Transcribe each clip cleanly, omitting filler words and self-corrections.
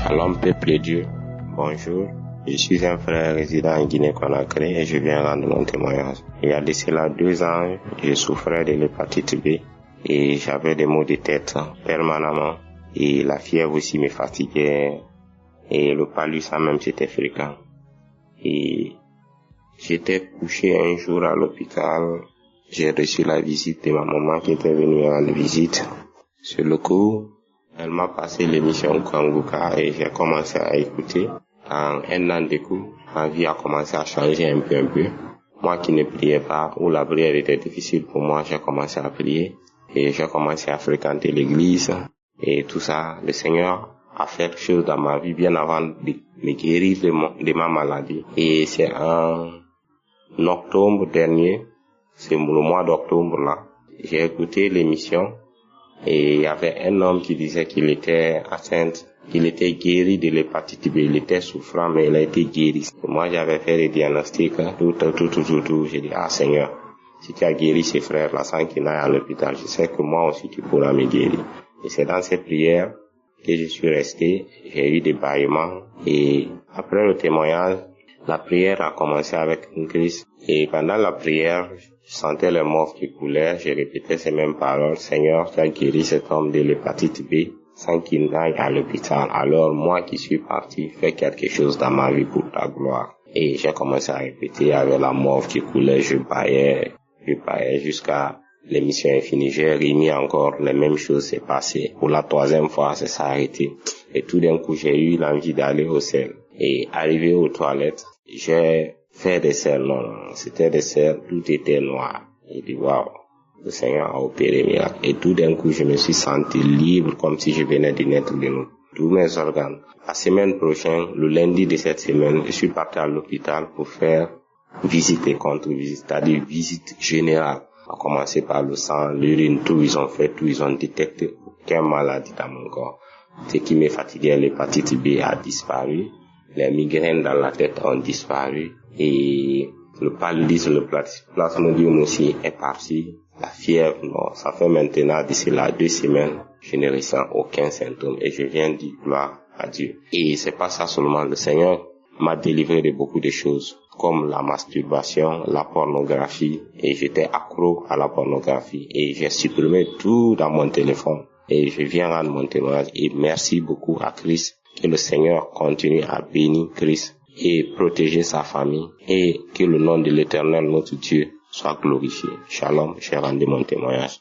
Shalom peuple de Dieu, bonjour. Je suis un frère résident en Guinée-Conakry et je viens rendre mon témoignage. Il y a de cela 2 ans, je souffrais de l'hépatite B et j'avais des maux de tête permanemment et la fièvre aussi me fatiguait et le paludisme même c'était fréquent. Et j'étais couché un jour à l'hôpital, j'ai reçu la visite de ma maman qui était venue rendre visite. Sur le coup, elle m'a passé l'émission Kanguka et j'ai commencé à écouter. En un an de coup, ma vie a commencé à changer un peu. Moi qui ne priais pas, où la prière était difficile pour moi, j'ai commencé à prier et j'ai commencé à fréquenter l'église. Et tout ça, le Seigneur a fait quelque chose dans ma vie bien avant de me guérir de ma maladie. Et c'est en octobre dernier, c'est le mois d'octobre là, j'ai écouté l'émission. Et il y avait un homme qui disait qu'il était atteint, qu'il était guéri de l'hépatite B. Il était souffrant, mais il a été guéri. Et moi, j'avais fait le diagnostic, tout. J'ai dit, Seigneur, si tu as guéri ces frères-là sans qu'ils n'aillent à l'hôpital, je sais que moi aussi tu pourras me guérir. Et c'est dans ces prières que je suis resté. J'ai eu des bâillements. Et après le témoignage, la prière a commencé avec une crise. Et pendant la prière, je sentais les morts qui coulaient. Je répétais ces mêmes paroles. Seigneur, tu as guéri cet homme de l'hépatite B sans qu'il n'aille à l'hôpital. Alors moi qui suis parti, fais quelque chose dans ma vie pour ta gloire. Et j'ai commencé à répéter avec la morve qui coulait. Je baillais jusqu'à l'émission est finie. J'ai remis encore les mêmes choses s'est passé. Pour la 3e fois, ça s'est arrêté. Et tout d'un coup, j'ai eu l'envie d'aller au sel. Et arrivé aux toilettes, j'ai fait des selles, non, c'était des selles, tout était noir. Et dit, waouh, le Seigneur a opéré miracle. Et tout d'un coup, je me suis senti libre, comme si je venais de naître de nous. Tous mes organes. La semaine prochaine, le lundi de cette semaine, je suis parti à l'hôpital pour faire visite et contre-visite, c'est-à-dire visite générale. À commencer par le sang, l'urine, tout, ils ont fait tout, ils ont détecté aucune maladie dans mon corps. Ce qui me fatiguait, l'hépatite B a disparu. Les migraines dans la tête ont disparu et le paludisme, le plasmodium aussi est parti. La fièvre, non, ça fait maintenant d'ici là 2 semaines, je ne ressens aucun symptôme et je viens dire gloire à Dieu. Et c'est pas ça seulement, le Seigneur m'a délivré de beaucoup de choses comme la masturbation, la pornographie et j'étais accro à la pornographie et j'ai supprimé tout dans mon téléphone et je viens rendre mon témoignage et merci beaucoup à Christ. Que le Seigneur continue à bénir Christ et protéger sa famille et que le nom de l'Éternel, notre Dieu, soit glorifié. Shalom, j'ai rendu mon témoignage.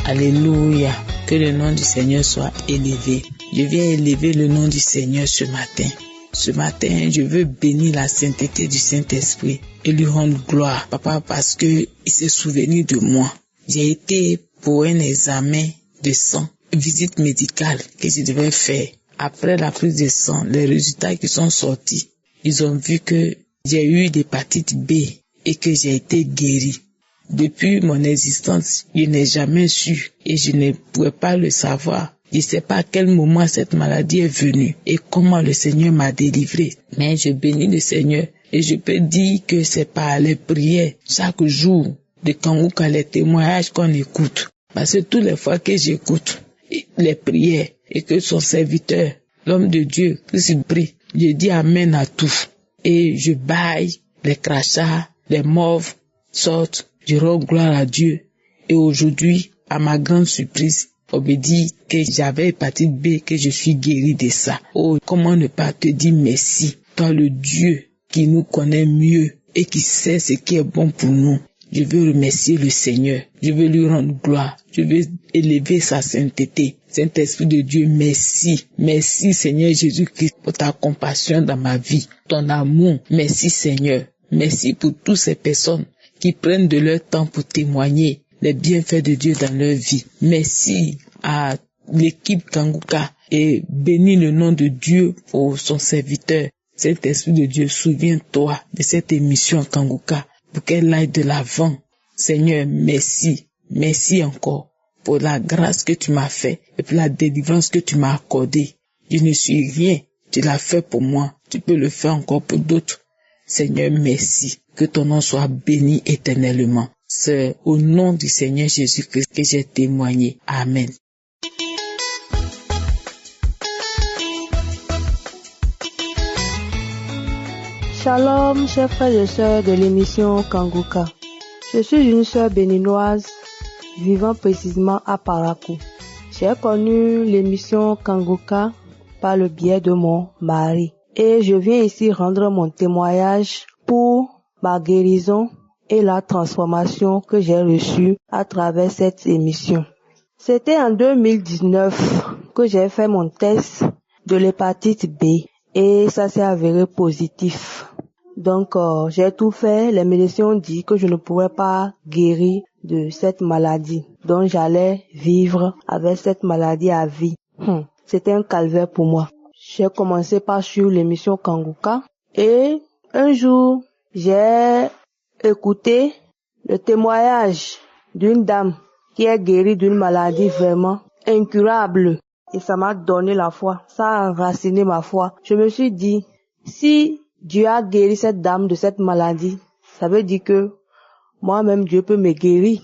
Alléluia, que le nom du Seigneur soit élevé. Je viens élever le nom du Seigneur ce matin. Ce matin, je veux bénir la sainteté du Saint-Esprit et lui rendre gloire, Papa, parce que il s'est souvenu de moi. J'ai été pour un examen de sang, visite médicale que je devais faire. Après la prise de sang, les résultats qui sont sortis, ils ont vu que j'ai eu l'hépatite B et que j'ai été guéri. Depuis mon existence, je n'ai jamais su et je ne pouvais pas le savoir. Je ne sais pas à quel moment cette maladie est venue et comment le Seigneur m'a délivré. Mais je bénis le Seigneur et je peux dire que c'est par les prières chaque jour de Kanguka, les témoignages qu'on écoute. Parce que toutes les fois que j'écoute les prières et que son serviteur, l'homme de Dieu, Christ prie, je dis Amen à tout. Et je baille, les crachats, les morves sortent, je rends gloire à Dieu. Et aujourd'hui, à ma grande surprise, on me dit que j'avais hépatite B, que je suis guéri de ça. Oh, comment ne pas te dire merci, toi le Dieu qui nous connaît mieux et qui sait ce qui est bon pour nous. Je veux remercier le Seigneur. Je veux lui rendre gloire. Je veux élever sa sainteté. Saint-Esprit de Dieu, merci. Merci Seigneur Jésus-Christ pour ta compassion dans ma vie, ton amour. Merci Seigneur. Merci pour toutes ces personnes qui prennent de leur temps pour témoigner les bienfaits de Dieu dans leur vie. Merci à l'équipe Kanguka et bénis le nom de Dieu pour son serviteur. Saint-Esprit de Dieu, souviens-toi de cette émission Kanguka pour qu'elle aille de l'avant. Seigneur, merci. Merci encore pour la grâce que tu m'as fait et pour la délivrance que tu m'as accordée. Je ne suis rien. Tu l'as fait pour moi. Tu peux le faire encore pour d'autres. Seigneur, merci. Que ton nom soit béni éternellement. C'est au nom du Seigneur Jésus-Christ que j'ai témoigné. Amen. Shalom, chers frères et sœurs de l'émission Kanguka. Je suis une sœur béninoise vivant précisément à Parakou. J'ai connu l'émission Kanguka par le biais de mon mari. Et je viens ici rendre mon témoignage pour ma guérison et la transformation que j'ai reçue à travers cette émission. C'était en 2019 que j'ai fait mon test de l'hépatite B et ça s'est avéré positif. Donc, j'ai tout fait. Les médecins ont dit que je ne pourrais pas guérir de cette maladie. Donc, j'allais vivre avec cette maladie à vie. C'était un calvaire pour moi. J'ai commencé par suivre l'émission Kanguka. Et un jour, j'ai écouté le témoignage d'une dame qui est guérie d'une maladie vraiment incurable. Et ça m'a donné la foi. Ça a enraciné ma foi. Je me suis dit, si Dieu a guéri cette dame de cette maladie, ça veut dire que moi-même, Dieu peut me guérir.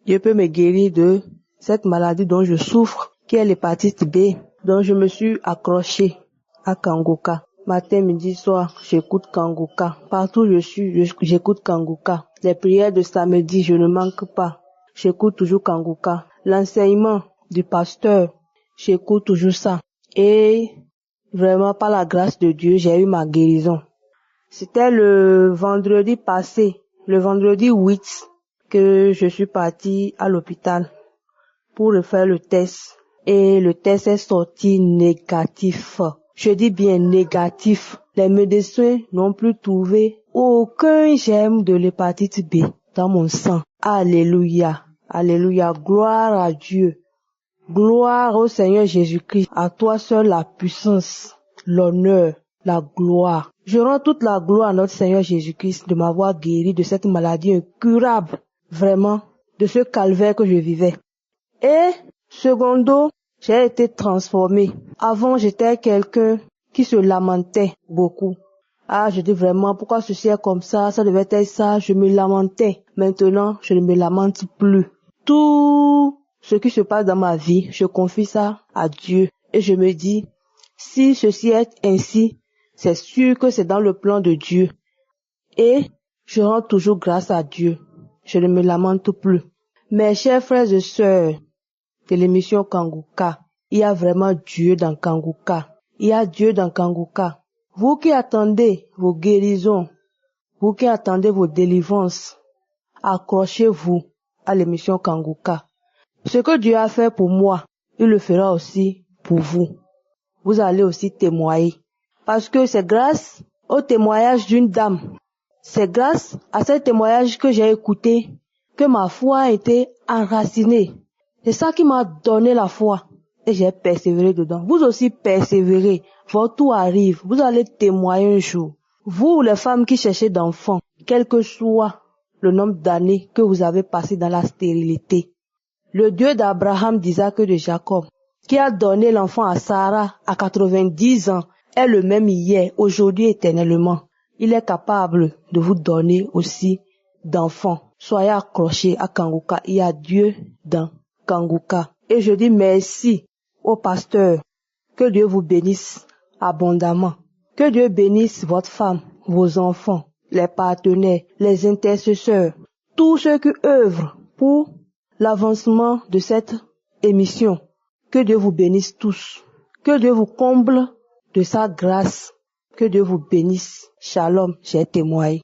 Dieu peut me guérir de cette maladie dont je souffre, qui est l'hépatite B. Donc, je me suis accrochée à Kanguka. Matin, midi, soir, j'écoute Kanguka. Partout où je suis, j'écoute Kanguka. Les prières de samedi, je ne manque pas. J'écoute toujours Kanguka. L'enseignement du pasteur, j'écoute toujours ça. Et vraiment, par la grâce de Dieu, j'ai eu ma guérison. C'était le vendredi passé, le vendredi 8, que je suis partie à l'hôpital pour refaire le test. Et le test est sorti négatif. Je dis bien négatif. Les médecins n'ont plus trouvé aucun germe de l'hépatite B dans mon sang. Alléluia. Alléluia. Gloire à Dieu. Gloire au Seigneur Jésus-Christ. À toi seul la puissance, l'honneur, la gloire. Je rends toute la gloire à notre Seigneur Jésus-Christ de m'avoir guéri de cette maladie incurable. Vraiment, de ce calvaire que je vivais. Et, secondo, j'ai été transformée. Avant, j'étais quelqu'un qui se lamentait beaucoup. Je dis vraiment, pourquoi ceci est comme ça devait être ça, je me lamentais. Maintenant, je ne me lamente plus. Tout ce qui se passe dans ma vie, je confie ça à Dieu. Et je me dis, si ceci est ainsi, c'est sûr que c'est dans le plan de Dieu. Et je rends toujours grâce à Dieu. Je ne me lamente plus. Mes chers frères et sœurs de l'émission Kanguka, il y a vraiment Dieu dans Kanguka. Il y a Dieu dans Kanguka. Vous qui attendez vos guérisons, vous qui attendez vos délivrances, accrochez-vous à l'émission Kanguka. Ce que Dieu a fait pour moi, il le fera aussi pour vous. Vous allez aussi témoigner. Parce que c'est grâce au témoignage d'une dame, c'est grâce à ce témoignage que j'ai écouté, que ma foi a été enracinée. C'est ça qui m'a donné la foi. Et j'ai persévéré dedans. Vous aussi persévérez. Votre tour arrive. Vous allez témoigner un jour. Vous, les femmes qui cherchez d'enfants, quel que soit le nombre d'années que vous avez passé dans la stérilité, le Dieu d'Abraham, d'Isaac et de Jacob, qui a donné l'enfant à Sarah à 90 ans, est le même hier, aujourd'hui, éternellement. Il est capable de vous donner aussi d'enfants. Soyez accrochés à Kanguka. Il y a Dieu dans Kanguka. Et je dis merci au pasteur. Que Dieu vous bénisse abondamment. Que Dieu bénisse votre femme, vos enfants, les partenaires, les intercesseurs, tous ceux qui œuvrent pour l'avancement de cette émission. Que Dieu vous bénisse tous. Que Dieu vous comble de sa grâce. Que Dieu vous bénisse. Shalom, j'ai témoigné.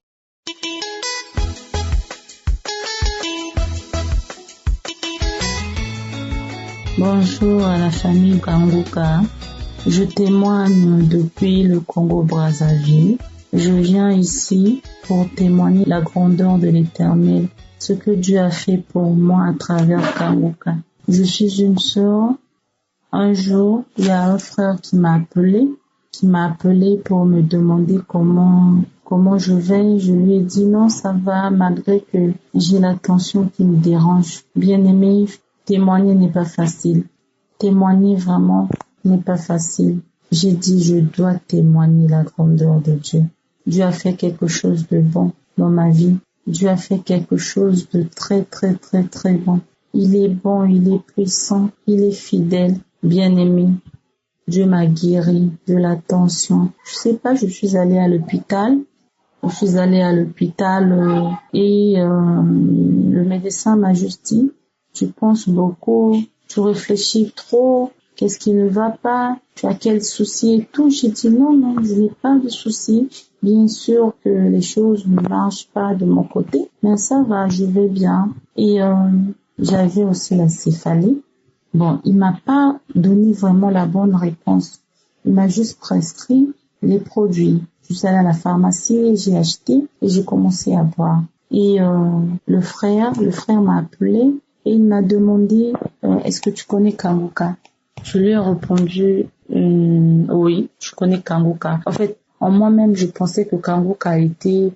Bonjour à la famille Kanguka. Je témoigne depuis le Congo-Brazzaville. Je viens ici pour témoigner la grandeur de l'Éternel, ce que Dieu a fait pour moi à travers Kanguka. Je suis une sœur. Un jour, il y a un frère qui m'a appelé pour me demander comment je vais. Je lui ai dit non, ça va, malgré que j'ai la tension qui me dérange. Bien-aimé, témoigner n'est pas facile. Témoigner vraiment n'est pas facile. J'ai dit, je dois témoigner la grandeur de Dieu. Dieu a fait quelque chose de bon dans ma vie. Dieu a fait quelque chose de très, très, très, très bon. Il est bon, il est puissant, il est fidèle, bien-aimé. Dieu m'a guéri de la tension. Je sais pas, je suis allée à l'hôpital. Et le médecin m'a juste dit, tu penses beaucoup, tu réfléchis trop, qu'est-ce qui ne va pas, tu as quel souci et tout. J'ai dit non, je n'ai pas de souci. Bien sûr que les choses ne marchent pas de mon côté, mais ça va, je vais bien. Et j'avais aussi la céphalie. Bon, il m'a pas donné vraiment la bonne réponse. Il m'a juste prescrit les produits. Je suis allée à la pharmacie, j'ai acheté et j'ai commencé à boire. Et le frère m'a appelé et il m'a demandé est-ce que tu connais Kanguka? Je lui ai répondu oui, je connais Kanguka. En fait, en moi-même, je pensais que Kanguka était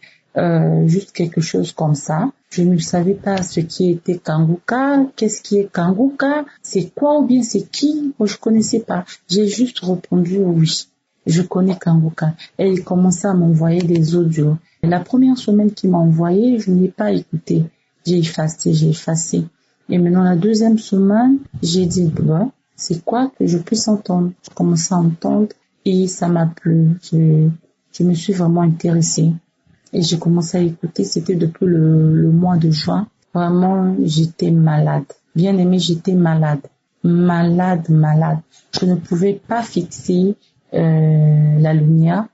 juste quelque chose comme ça. Je ne savais pas ce qui était Kanguka, qu'est-ce qui est Kanguka, c'est quoi ou bien c'est qui. Moi, je connaissais pas. J'ai juste répondu oui. Je connais Kanguka. Et il commençait à m'envoyer des audios. Et la première semaine qu'il m'a envoyé, je n'ai pas écouté. J'ai effacé. Et maintenant, la deuxième semaine, j'ai dit, bon, c'est quoi que je puisse entendre? Je commençais à entendre et ça m'a plu. Je me suis vraiment intéressée. Et j'ai commencé à écouter, c'était depuis le mois de juin. Vraiment, j'étais malade. Bien aimé, j'étais malade. Malade. Je ne pouvais pas fixer la lumière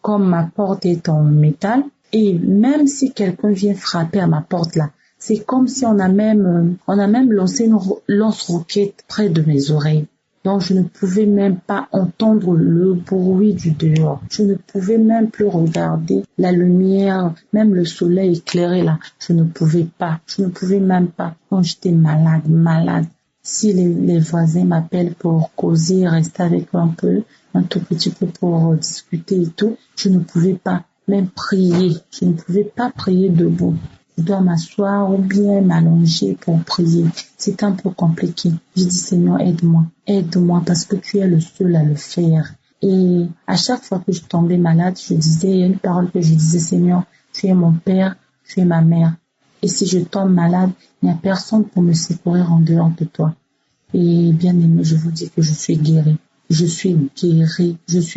comme ma porte est en métal. Et même si quelqu'un vient frapper à ma porte là, c'est comme si on a même lancé une lance-roquette près de mes oreilles. Donc, je ne pouvais même pas entendre le bruit du dehors. Je ne pouvais même plus regarder la lumière, même le soleil éclairé là. Je ne pouvais même pas. Donc, j'étais malade. Si les voisins m'appellent pour causer, rester avec eux un tout petit peu pour discuter et tout, je ne pouvais pas même prier. Je ne pouvais pas prier debout. Je dois m'asseoir ou bien m'allonger pour prier. C'est un peu compliqué. Je dis, Seigneur, aide-moi parce que tu es le seul à le faire. Et à chaque fois que je tombais malade, il y a une parole que je disais, Seigneur, tu es mon père, tu es ma mère. Et si je tombe malade, il n'y a personne pour me secourir en dehors de toi. Et bien aimé, je vous dis que je suis guérie. Je suis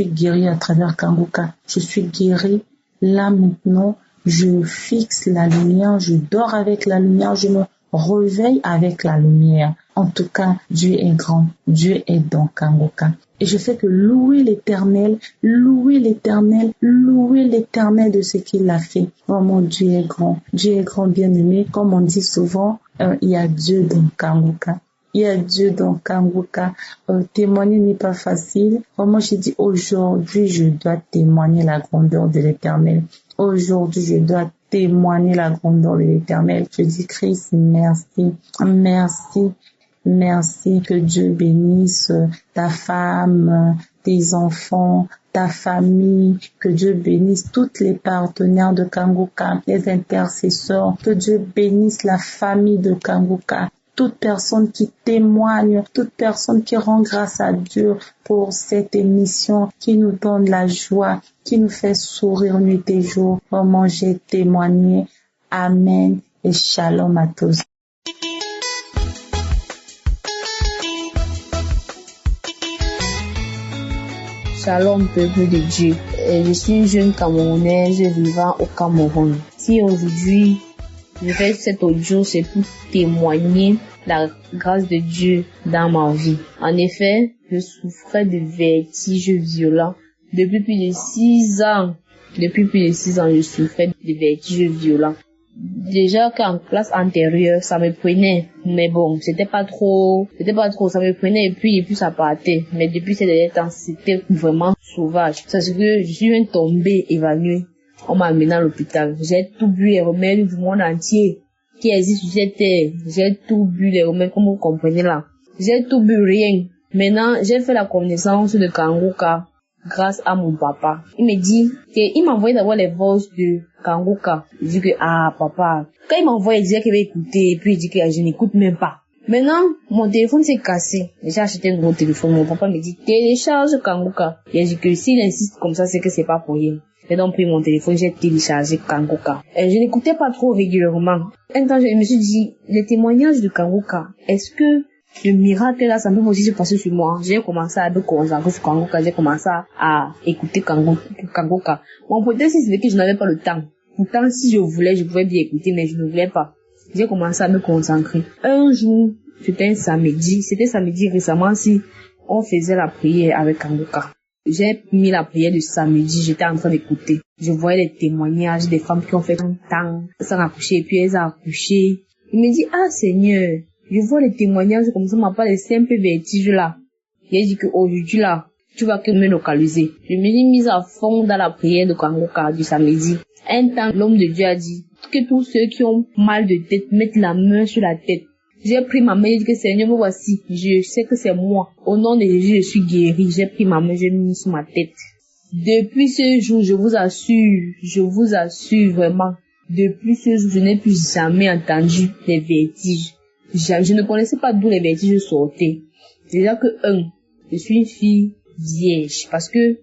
guérie à travers Kanguka. Je suis guérie là maintenant. Je fixe la lumière, je dors avec la lumière, je me réveille avec la lumière. En tout cas, Dieu est grand, Dieu est dans Kanguka. Et je fais que louer l'Éternel de ce qu'il a fait. Vraiment, Dieu est grand, bien aimé. Comme on dit souvent, il y a Dieu dans Kanguka. Témoigner n'est pas facile. Vraiment, j'ai dit aujourd'hui, je dois témoigner la grandeur de l'Éternel. Aujourd'hui, je dois témoigner la grandeur de l'Éternel. Je dis, Christ, merci. Que Dieu bénisse ta femme, tes enfants, ta famille. Que Dieu bénisse toutes les partenaires de Kanguka, les intercesseurs. Que Dieu bénisse la famille de Kanguka. Toute personne qui témoigne, toute personne qui rend grâce à Dieu pour cette émission, qui nous donne la joie, qui nous fait sourire nuit et jour. Vraiment, j'ai témoigné. Amen et shalom à tous. Shalom, peuple de Dieu. Je suis une jeune Camerounaise vivant au Cameroun. Si aujourd'hui je fais cet audio, c'est pour témoigner la grâce de Dieu dans ma vie. En effet, je souffrais de vertiges violents depuis plus de 6 ans. Je souffrais de vertiges violents. Déjà qu'en classe antérieure, ça me prenait. Mais bon, c'était pas trop, ça me prenait et puis ça partait. Mais depuis ces derniers temps, c'était vraiment sauvage. C'est que je suis tombée, évanouie. On m'a amené à l'hôpital. J'ai tout bu les remèdes du monde entier qui existent sur cette terre. J'ai tout bu les remèdes, comme vous comprenez là. J'ai tout bu, rien. Maintenant, j'ai fait la connaissance de Kanguka grâce à mon papa. Il me dit il m'a envoyé d'abord les voix de Kanguka. Je dis que, papa. Quand il m'a envoyé, il disait qu'il va écouter, et puis il dit que je n'écoute même pas. Maintenant, mon téléphone s'est cassé. J'ai acheté un gros téléphone. Mon papa me dit, télécharge Kanguka. Et j'ai dit que s'il insiste comme ça, c'est que c'est pas pour rien. J'ai donc pris mon téléphone, j'ai téléchargé Kangoka. Je n'écoutais pas trop régulièrement. Un temps, je me suis dit, les témoignages de Kangoka, est-ce que le miracle là, ça peut aussi se passer sur moi? J'ai commencé à me concentrer sur Kangoka, j'ai commencé à écouter Kangoka. Bon, peut-être c'est que je n'avais pas le temps. Pourtant, si je voulais, je pouvais bien écouter, mais je ne voulais pas. J'ai commencé à me concentrer. Un jour, c'était samedi récemment, si on faisait la prière avec Kangoka. J'ai mis la prière de samedi, j'étais en train d'écouter. Je voyais les témoignages des femmes qui ont fait un temps sans accoucher, puis elles ont accouché. Il me dit, ah Seigneur, je vois les témoignages comme ça, m'a pas laissé un peu vertige là. J'ai dit que aujourd'hui là, tu vas que me localiser. Je me suis mise à fond dans la prière de Kangoka du samedi. Un temps, l'homme de Dieu a dit que tous ceux qui ont mal de tête mettent la main sur la tête. J'ai pris ma main, j'ai dit que Seigneur, me voici. Je sais que c'est moi. Au nom de Jésus, je suis guéri. J'ai pris ma main, j'ai mis sur ma tête. Depuis ce jour, je vous assure vraiment, depuis ce jour, je n'ai plus jamais entendu les vertiges. Je ne connaissais pas d'où les vertiges sortaient. Déjà que je suis une fille vierge. Parce que,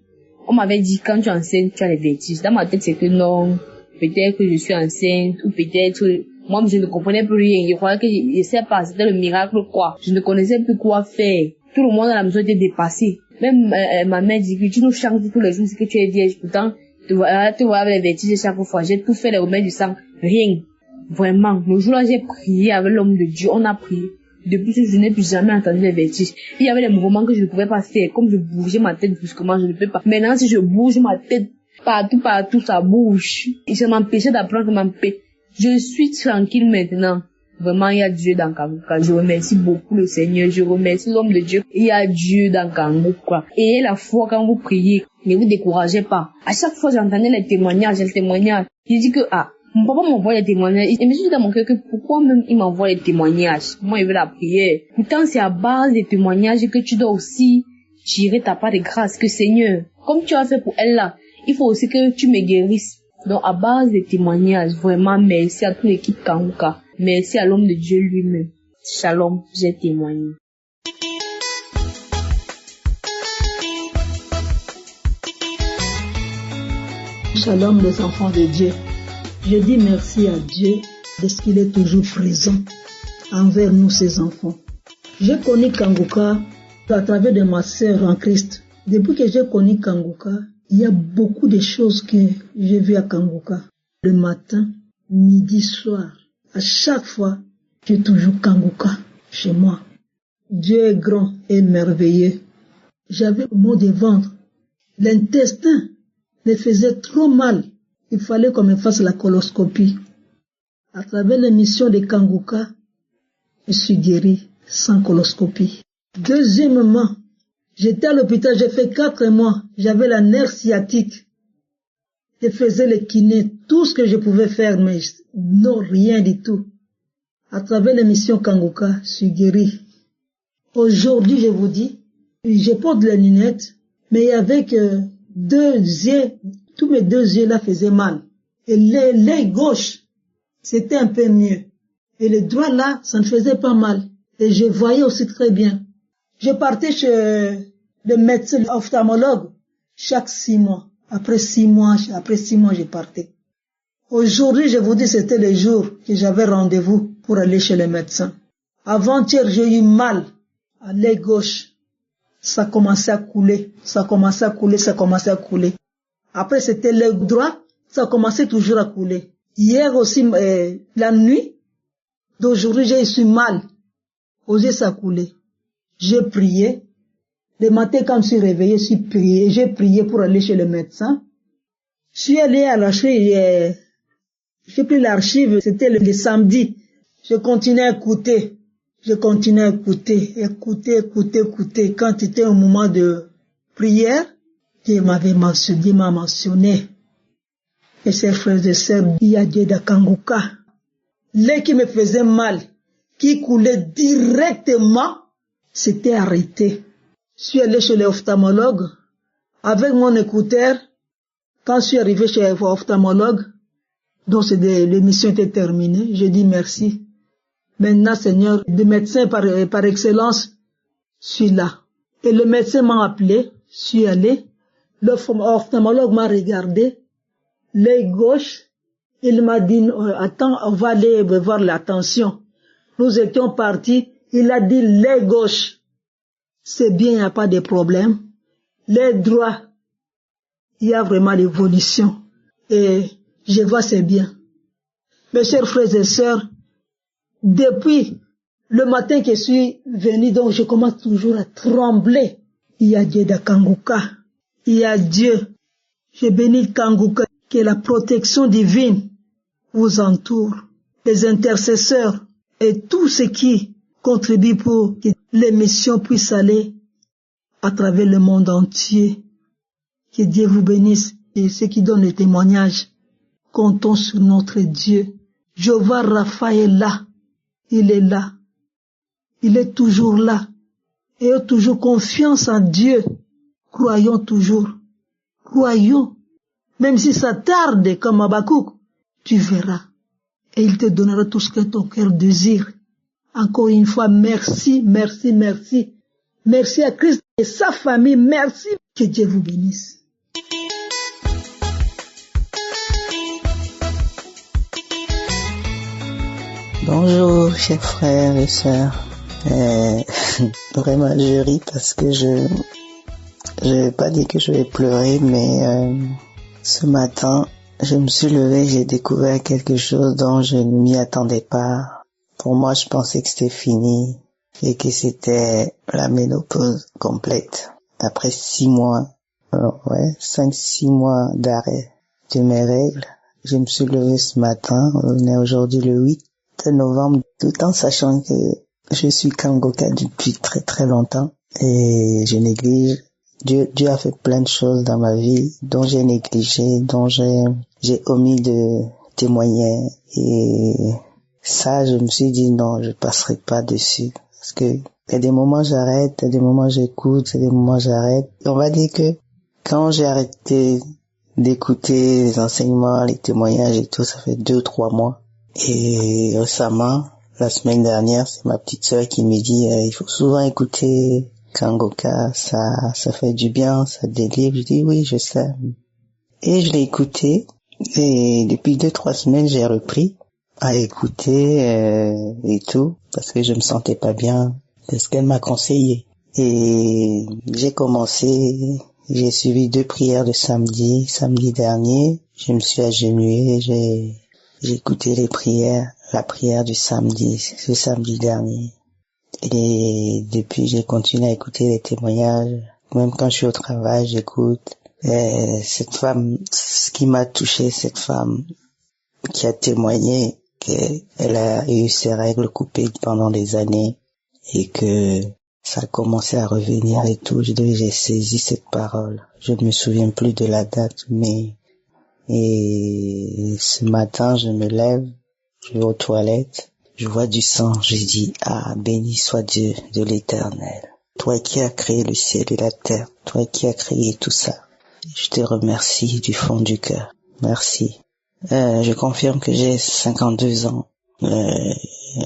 on m'avait dit, quand tu es enceinte, tu as les vertiges. Dans ma tête, c'est que non, peut-être que je suis enceinte, ou peut-être, moi, je ne comprenais plus rien. Je croyais que, je sais pas, c'était le miracle quoi. Je ne connaissais plus quoi faire. Tout le monde à la maison était dépassé. Même, ma mère dit que tu nous changes tous les jours, c'est que tu es vierge. Pourtant, tu vois avec les vertiges chaque fois. J'ai tout fait, les remèdes du sang. Rien. Vraiment. Le jour-là, j'ai prié avec l'homme de Dieu. On a prié. Depuis ce jour, je n'ai plus jamais entendu les vertiges. Il y avait des mouvements que je ne pouvais pas faire. Comme je bougeais ma tête brusquement, je ne peux pas. Maintenant, si je bouge ma tête, partout, ça bouge. Et ça m'empêchait d'apprendre ma paix. Je suis tranquille maintenant. Vraiment, il y a Dieu dans Kangoka. Je remercie beaucoup le Seigneur. Je remercie l'homme de Dieu. Il y a Dieu dans Kangoka. Et la foi quand vous priez, ne vous découragez pas. À chaque fois, j'entendais les témoignages. J'ai dit que, mon papa m'envoie les témoignages. Et je me suis dit dans mon cœur que pourquoi même il m'envoie les témoignages? Moi, il veut la prière. Pourtant, c'est à base des témoignages que tu dois aussi tirer ta part de grâce. Que Seigneur, comme tu as fait pour elle là, il faut aussi que tu me guérisses. Donc, à base des témoignages, vraiment, merci à toute l'équipe Kangoka. Merci à l'homme de Dieu lui-même. Shalom, j'ai témoigné. Shalom les enfants de Dieu. Je dis merci à Dieu parce qu'il est toujours présent envers nous, ses enfants. J'ai connu Kangoka à travers de ma sœur en Christ. Depuis que j'ai connu Kangoka, il y a beaucoup de choses que j'ai vues à Kangoka. Le matin, midi, soir, à chaque fois, j'ai toujours Kangoka chez moi. Dieu est grand et merveilleux. J'avais le mot de ventre. L'intestin me faisait trop mal. Il fallait qu'on me fasse la coloscopie. À travers l'émission de Kangoka, je suis guéri sans coloscopie. Deuxièmement, j'étais à l'hôpital, j'ai fait 4 mois. J'avais la nerf sciatique. Je faisais les kinés, tout ce que je pouvais faire, mais non, rien du tout. À travers l'émission Kangoka, je suis guéri. Aujourd'hui, je vous dis, je porte les lunettes, mais avec 2 yeux, tous mes 2 yeux là faisaient mal. Et l'œil gauche, c'était un peu mieux. Et le droit là, ça ne faisait pas mal. Et je voyais aussi très bien. Je partais chez le médecin ophtalmologue chaque 6 mois. Après 6 mois, je partais. Aujourd'hui, je vous dis, c'était le jour que j'avais rendez-vous pour aller chez le médecin. Avant-hier, j'ai eu mal à l'œil gauche. Ça commençait à couler. Après, c'était l'œil droit. Ça commençait toujours à couler. Hier aussi, la nuit d'aujourd'hui, j'ai eu mal. Aux yeux, ça coulait. J'ai prié. Le matin, quand je me suis réveillé, j'ai prié pour aller chez le médecin. Je suis allé à l'archive, j'ai pris l'archive, c'était le samedi. Je continuais à écouter. Quand c'était un moment de prière, Dieu m'a mentionné. Et chers frères et sœurs, il y a Dieu de Kangoka. L'œil qui me faisait mal, qui coulait directement, s'était arrêté. Je suis allé chez l'ophtalmologue avec mon écouteur. Quand je suis arrivé chez l'ophtalmologue, donc l'émission était terminée, j'ai dit merci. Maintenant, Seigneur, le médecin par excellence, je suis là. Et le médecin m'a appelé, je suis allé. L'ophtalmologue m'a regardé, l'œil gauche. Il m'a dit, attends, on va aller voir l'attention. Nous étions partis, il a dit l'œil gauche. C'est bien, il n'y a pas de problème. L'œil droit, il y a vraiment l'évolution. Et je vois c'est bien. Mes chers frères et sœurs, depuis le matin que je suis venu, donc je commence toujours à trembler. Il y a Dieu de Kanguka. Il y a Dieu. Je bénis Kanguka, que la protection divine vous entoure. Les intercesseurs et tout ce qui contribue pour que l'émission puisse aller à travers le monde entier. Que Dieu vous bénisse. Et ceux qui donnent le témoignage, comptons sur notre Dieu. Jéhovah Rapha est là. Il est là. Il est toujours là. Ayons toujours confiance en Dieu. Croyons toujours. Croyons. Même si ça tarde comme Habakkuk, tu verras. Et il te donnera tout ce que ton cœur désire. Encore une fois, merci, merci, merci. Merci à Christ et sa famille. Merci. Que Dieu vous bénisse. Bonjour, chers frères et sœurs. Vraiment, je ris parce que je vais pas dire que je vais pleurer, mais ce matin, je me suis levée, j'ai découvert quelque chose dont je ne m'y attendais pas. Pour moi, je pensais que c'était fini et que c'était la ménopause complète. Après 6 mois, 5-6 mois d'arrêt de mes règles, je me suis levée ce matin. On est aujourd'hui le 8 novembre, tout en sachant que je suis Kangoka depuis très très longtemps et je néglige. Dieu a fait plein de choses dans ma vie dont j'ai négligé, dont j'ai omis de témoigner, et ça je me suis dit non, je passerai pas dessus parce que il y a des moments j'arrête, il y a des moments j'écoute, il y a des moments j'arrête. On va dire que quand j'ai arrêté d'écouter les enseignements, les témoignages et tout, ça fait 2-3 mois. Et récemment, la semaine dernière, c'est ma petite sœur qui me dit il faut souvent écouter Kangoka, ça fait du bien, ça délivre. Je dis oui, je sais. Et je l'ai écouté et depuis 2-3 semaines, j'ai repris à écouter et tout parce que je me sentais pas bien, parce qu'elle m'a conseillé. Et j'ai commencé, j'ai suivi 2 prières de samedi dernier. Je me suis agenouillé, j'ai écouté les prières, la prière du samedi, ce samedi dernier. Et depuis, j'ai continué à écouter les témoignages. Même quand je suis au travail, j'écoute. Et cette femme, ce qui m'a touché, cette femme qui a témoigné qu'elle a eu ses règles coupées pendant des années et que ça a commencé à revenir et tout. J'ai saisi cette parole. Je ne me souviens plus de la date, mais et ce matin, je me lève, je vais aux toilettes, je vois du sang, je dis, béni soit Dieu de l'Éternel. Toi qui as créé le ciel et la terre, toi qui as créé tout ça. Je te remercie du fond du cœur. Merci. Je confirme que j'ai 52 ans.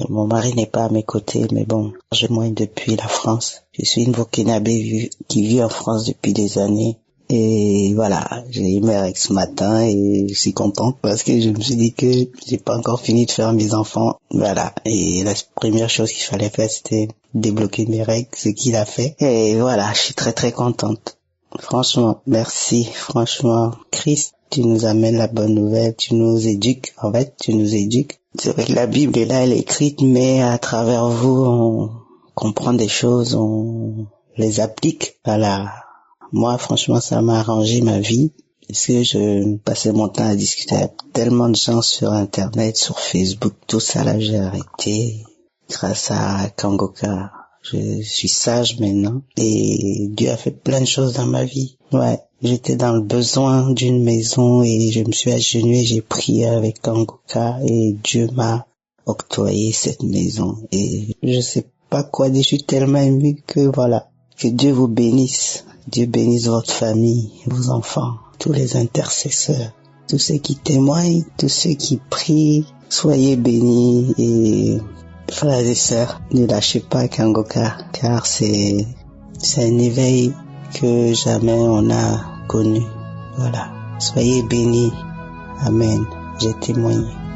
Mon mari n'est pas à mes côtés, mais bon, je m'éloigne depuis la France. Je suis une Burkinabé qui vit en France depuis des années. Et voilà, j'ai eu mes règles ce matin et je suis contente parce que je me suis dit que j'ai pas encore fini de faire mes enfants. Voilà. Et la première chose qu'il fallait faire, c'était débloquer mes règles, ce qu'il a fait. Et voilà, je suis très très contente. Franchement, merci. Franchement, Christ, tu nous amènes la bonne nouvelle, tu nous éduques. En fait, tu nous éduques. C'est vrai que la Bible est là, elle est écrite, mais à travers vous, on comprend des choses, on les applique. Voilà. Moi, franchement, ça m'a arrangé ma vie. Parce que je passais mon temps à discuter avec tellement de gens sur Internet, sur Facebook, tout ça là, j'ai arrêté. Grâce à Kangoka, je suis sage maintenant. Et Dieu a fait plein de choses dans ma vie. Ouais, j'étais dans le besoin d'une maison et je me suis agenouillé, j'ai prié avec Kangoka et Dieu m'a octroyé cette maison. Et je sais pas quoi dire, je suis tellement ému que voilà. Que Dieu vous bénisse. Dieu bénisse votre famille, vos enfants, tous les intercesseurs, tous ceux qui témoignent, tous ceux qui prient. Soyez bénis et frères et sœurs, ne lâchez pas Kangoka, car c'est un éveil que jamais on a connu. Voilà. Soyez bénis. Amen. J'ai témoigné.